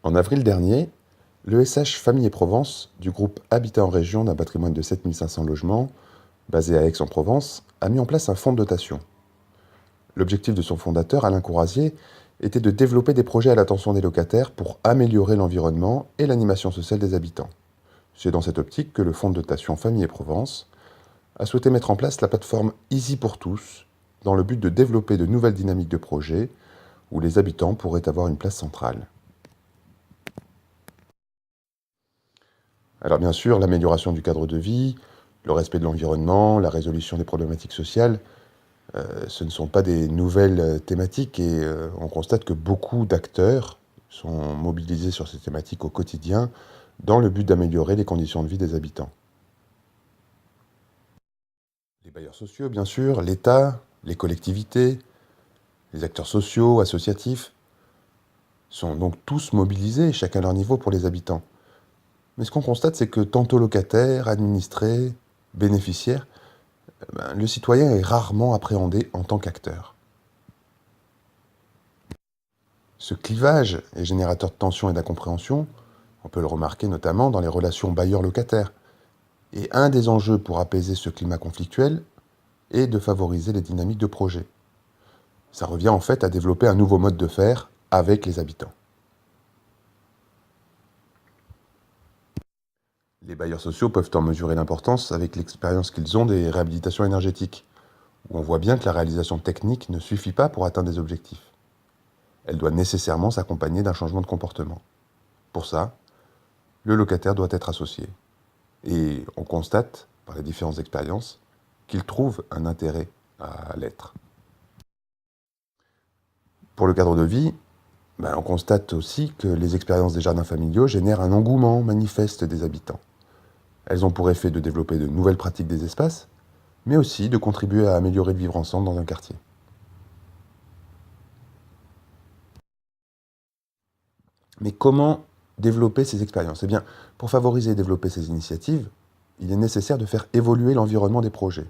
En avril dernier, l'ESH Famille et Provence, du groupe Habitat en région d'un patrimoine de 7500 logements, basé à Aix-en-Provence, a mis en place un fonds de dotation. L'objectif de son fondateur, Alain Courasier, était de développer des projets à l'attention des locataires pour améliorer l'environnement et l'animation sociale des habitants. C'est dans cette optique que le fonds de dotation Famille et Provence a souhaité mettre en place la plateforme Easy pour tous, dans le but de développer de nouvelles dynamiques de projets où les habitants pourraient avoir une place centrale. Alors bien sûr, l'amélioration du cadre de vie, le respect de l'environnement, la résolution des problématiques sociales, ce ne sont pas des nouvelles thématiques et on constate que beaucoup d'acteurs sont mobilisés sur ces thématiques au quotidien dans le but d'améliorer les conditions de vie des habitants. Les bailleurs sociaux, bien sûr, l'État, les collectivités, les acteurs sociaux, associatifs, sont donc tous mobilisés, chacun à leur niveau, pour les habitants. Mais ce qu'on constate, c'est que tantôt locataires, administrés, bénéficiaires, le citoyen est rarement appréhendé en tant qu'acteur. Ce clivage est générateur de tensions et d'incompréhension. On peut le remarquer notamment dans les relations bailleurs-locataires. Et un des enjeux pour apaiser ce climat conflictuel est de favoriser les dynamiques de projet. Ça revient en fait à développer un nouveau mode de faire avec les habitants. Les bailleurs sociaux peuvent en mesurer l'importance avec l'expérience qu'ils ont des réhabilitations énergétiques, où on voit bien que la réalisation technique ne suffit pas pour atteindre des objectifs. Elle doit nécessairement s'accompagner d'un changement de comportement. Pour ça, le locataire doit être associé. Et on constate, par les différentes expériences, qu'il trouve un intérêt à l'être. Pour le cadre de vie, on constate aussi que les expériences des jardins familiaux génèrent un engouement manifeste des habitants. Elles ont pour effet de développer de nouvelles pratiques des espaces, mais aussi de contribuer à améliorer le vivre ensemble dans un quartier. Mais comment développer ces expériences? Eh bien, pour favoriser et développer ces initiatives, il est nécessaire de faire évoluer l'environnement des projets.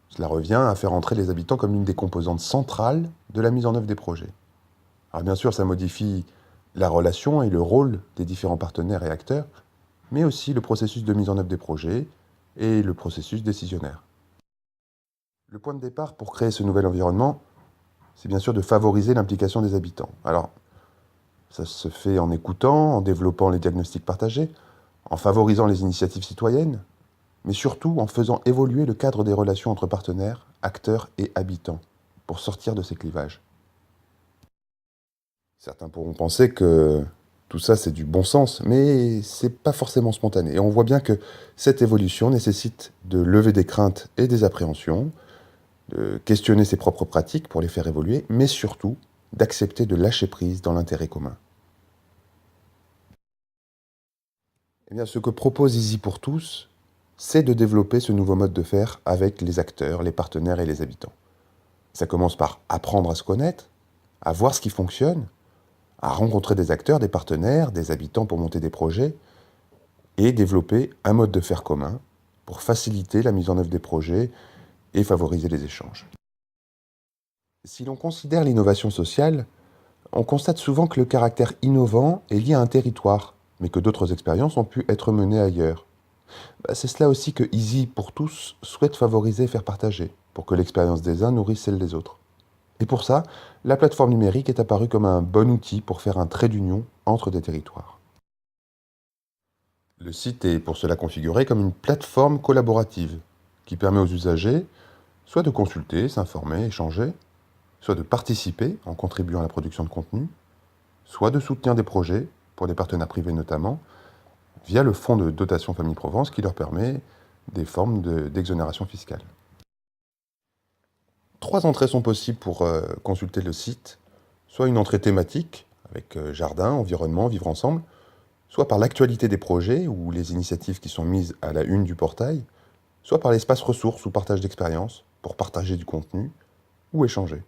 Cela revient à faire entrer les habitants comme une des composantes centrales de la mise en œuvre des projets. Alors bien sûr, ça modifie la relation et le rôle des différents partenaires et acteurs, mais aussi le processus de mise en œuvre des projets et le processus décisionnaire. Le point de départ pour créer ce nouvel environnement, c'est bien sûr de favoriser l'implication des habitants. Alors, ça se fait en écoutant, en développant les diagnostics partagés, en favorisant les initiatives citoyennes, mais surtout en faisant évoluer le cadre des relations entre partenaires, acteurs et habitants, pour sortir de ces clivages. Certains pourront penser que tout ça c'est du bon sens, mais c'est pas forcément spontané. Et on voit bien que cette évolution nécessite de lever des craintes et des appréhensions, de questionner ses propres pratiques pour les faire évoluer, mais surtout d'accepter de lâcher prise dans l'intérêt commun. Eh bien, ce que propose Easy pour tous, c'est de développer ce nouveau mode de faire avec les acteurs, les partenaires et les habitants. Ça commence par apprendre à se connaître, à voir ce qui fonctionne, à rencontrer des acteurs, des partenaires, des habitants pour monter des projets et développer un mode de faire commun pour faciliter la mise en œuvre des projets et favoriser les échanges. Si l'on considère l'innovation sociale, on constate souvent que le caractère innovant est lié à un territoire, mais que d'autres expériences ont pu être menées ailleurs. C'est cela aussi que Easy pour tous souhaite favoriser et faire partager, pour que l'expérience des uns nourrisse celle des autres. Et pour ça, la plateforme numérique est apparue comme un bon outil pour faire un trait d'union entre des territoires. Le site est pour cela configuré comme une plateforme collaborative qui permet aux usagers soit de consulter, s'informer, échanger, soit de participer en contribuant à la production de contenu, soit de soutenir des projets, pour des partenaires privés notamment, via le fonds de dotation Famille Provence qui leur permet des formes d'exonération fiscale. 3 entrées sont possibles pour consulter le site, soit une entrée thématique, avec jardin, environnement, vivre ensemble, soit par l'actualité des projets ou les initiatives qui sont mises à la une du portail, soit par l'espace ressources ou partage d'expériences, pour partager du contenu ou échanger.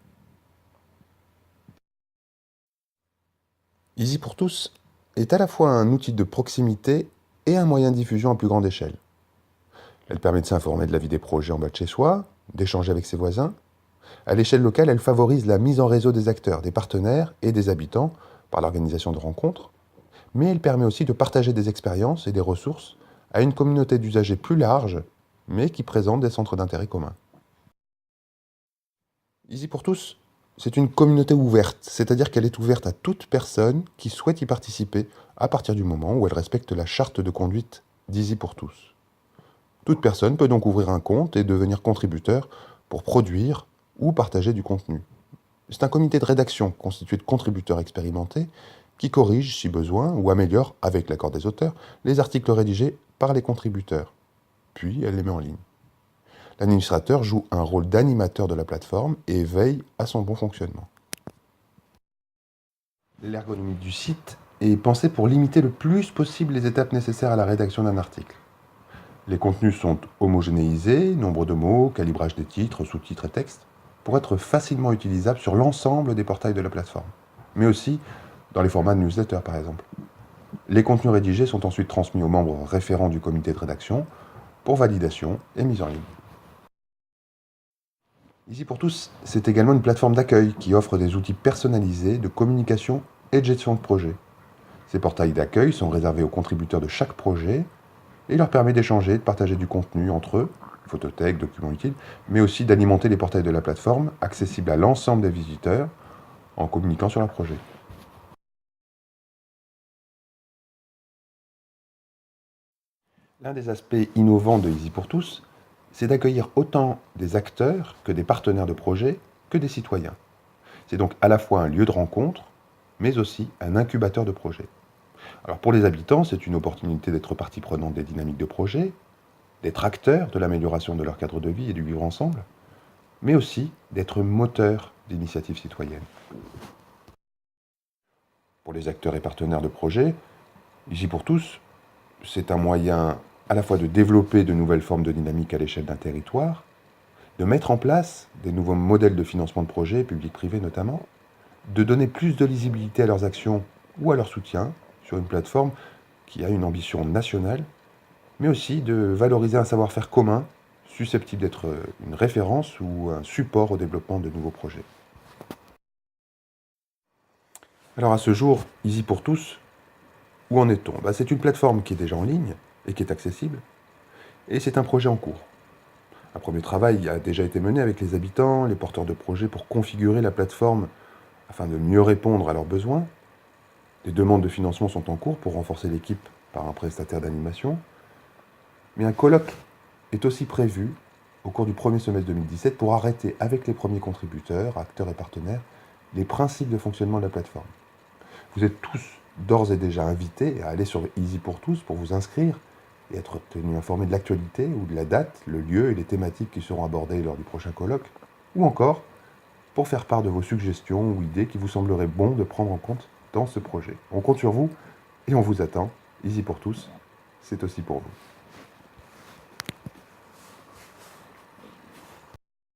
Easy pour tous est à la fois un outil de proximité et un moyen de diffusion à plus grande échelle. Elle permet de s'informer de la vie des projets en bas de chez soi, d'échanger avec ses voisins. À l'échelle locale, elle favorise la mise en réseau des acteurs, des partenaires et des habitants par l'organisation de rencontres, mais elle permet aussi de partager des expériences et des ressources à une communauté d'usagers plus large, mais qui présente des centres d'intérêt communs. Easy pour tous, c'est une communauté ouverte, c'est-à-dire qu'elle est ouverte à toute personne qui souhaite y participer à partir du moment où elle respecte la charte de conduite d'Easy pour tous. Toute personne peut donc ouvrir un compte et devenir contributeur pour produire ou partager du contenu. C'est un comité de rédaction constitué de contributeurs expérimentés qui corrige, si besoin, ou améliore, avec l'accord des auteurs, les articles rédigés par les contributeurs. Puis elle les met en ligne. L'administrateur joue un rôle d'animateur de la plateforme et veille à son bon fonctionnement. L'ergonomie du site est pensée pour limiter le plus possible les étapes nécessaires à la rédaction d'un article. Les contenus sont homogénéisés, nombre de mots, calibrage des titres, sous-titres et textes, pour être facilement utilisables sur l'ensemble des portails de la plateforme, mais aussi dans les formats de newsletter par exemple. Les contenus rédigés sont ensuite transmis aux membres référents du comité de rédaction pour validation et mise en ligne. Easy pour tous, c'est également une plateforme d'accueil qui offre des outils personnalisés de communication et de gestion de projet. Ces portails d'accueil sont réservés aux contributeurs de chaque projet et leur permet d'échanger, de partager du contenu entre eux, photothèques, documents utiles, mais aussi d'alimenter les portails de la plateforme accessibles à l'ensemble des visiteurs en communiquant sur leur projet. L'un des aspects innovants de Easy pour tous, c'est d'accueillir autant des acteurs que des partenaires de projet que des citoyens. C'est donc à la fois un lieu de rencontre, mais aussi un incubateur de projets. Alors pour les habitants, c'est une opportunité d'être partie prenante des dynamiques de projet, d'être acteurs de l'amélioration de leur cadre de vie et du vivre ensemble, mais aussi d'être moteur d'initiatives citoyennes. Pour les acteurs et partenaires de projet, Easy pour tous, c'est un moyen à la fois de développer de nouvelles formes de dynamique à l'échelle d'un territoire, de mettre en place des nouveaux modèles de financement de projets, public-privé notamment, de donner plus de lisibilité à leurs actions ou à leur soutien sur une plateforme qui a une ambition nationale, mais aussi de valoriser un savoir-faire commun susceptible d'être une référence ou un support au développement de nouveaux projets. Alors à ce jour, Easy pour tous, où en est-on? C'est une plateforme qui est déjà en ligne et qui est accessible, et c'est un projet en cours. Un premier travail a déjà été mené avec les habitants, les porteurs de projets pour configurer la plateforme afin de mieux répondre à leurs besoins. Des demandes de financement sont en cours pour renforcer l'équipe par un prestataire d'animation. Mais un colloque est aussi prévu au cours du premier semestre 2017 pour arrêter avec les premiers contributeurs, acteurs et partenaires, les principes de fonctionnement de la plateforme. Vous êtes tous d'ores et déjà invités à aller sur Easy pour tous pour vous inscrire et être tenu informé de l'actualité ou de la date, le lieu et les thématiques qui seront abordées lors du prochain colloque, ou encore pour faire part de vos suggestions ou idées qui vous sembleraient bon de prendre en compte dans ce projet. On compte sur vous et on vous attend. Easy pour tous, c'est aussi pour vous.